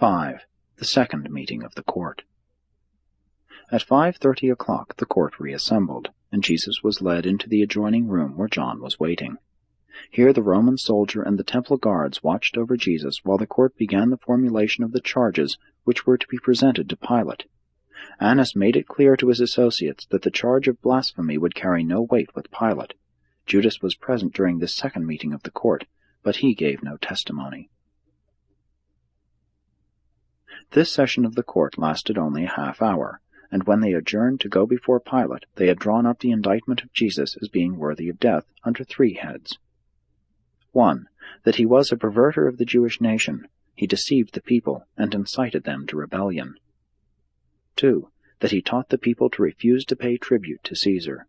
5. The second meeting of the court. At 5:30 o'clock the court reassembled, and Jesus was led into the adjoining room where John was waiting. Here the Roman soldier and the temple guards watched over Jesus while the court began the formulation of the charges which were to be presented to Pilate. Annas made it clear to his associates that the charge of blasphemy would carry no weight with Pilate. Judas was present during this second meeting of the court, but he gave no testimony. This session of the court lasted only a half-hour, and when they adjourned to go before Pilate, they had drawn up the indictment of Jesus as being worthy of death under 3 heads. 1. That he was a perverter of the Jewish nation. He deceived the people and incited them to rebellion. 2. That he taught the people to refuse to pay tribute to Caesar.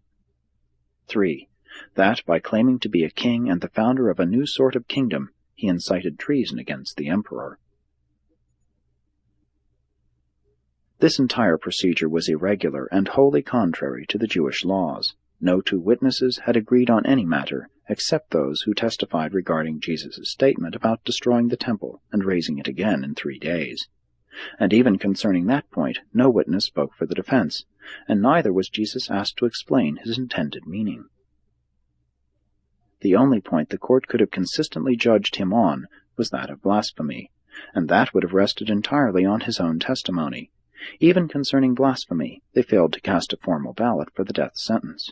3. That, by claiming to be a king and the founder of a new sort of kingdom, he incited treason against the emperor. This entire procedure was irregular and wholly contrary to the Jewish laws. No 2 witnesses had agreed on any matter, except those who testified regarding Jesus' statement about destroying the temple and raising it again in 3 days. And even concerning that point, no witness spoke for the defense, and neither was Jesus asked to explain his intended meaning. The only point the court could have consistently judged him on was that of blasphemy, and that would have rested entirely on his own testimony. Even concerning blasphemy, they failed to cast a formal ballot for the death sentence.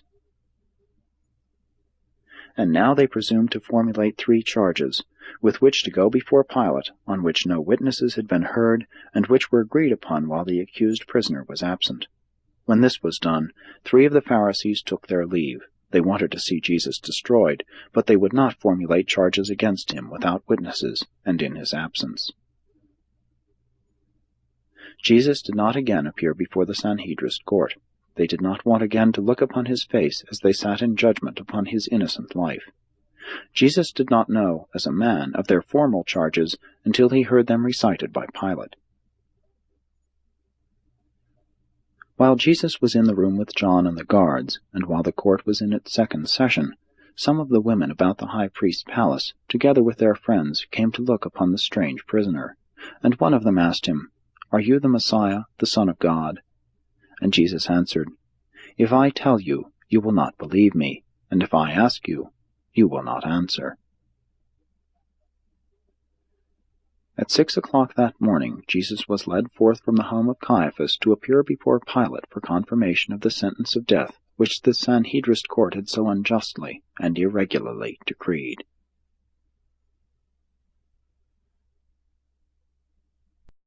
And now they presumed to formulate 3 charges, with which to go before Pilate, on which no witnesses had been heard, and which were agreed upon while the accused prisoner was absent. When this was done, 3 of the Pharisees took their leave. They wanted to see Jesus destroyed, but they would not formulate charges against him without witnesses, and in his absence. Jesus did not again appear before the Sanhedrin court. They did not want again to look upon his face as they sat in judgment upon his innocent life. Jesus did not know, as a man, of their formal charges until he heard them recited by Pilate. While Jesus was in the room with John and the guards, and while the court was in its second session, some of the women about the high priest's palace, together with their friends, came to look upon the strange prisoner, and one of them asked him, "Are you the Messiah, the Son of God?" And Jesus answered, "If I tell you, you will not believe me, and if I ask you, you will not answer." At 6 o'clock that morning, Jesus was led forth from the home of Caiaphas to appear before Pilate for confirmation of the sentence of death which the Sanhedrin court had so unjustly and irregularly decreed.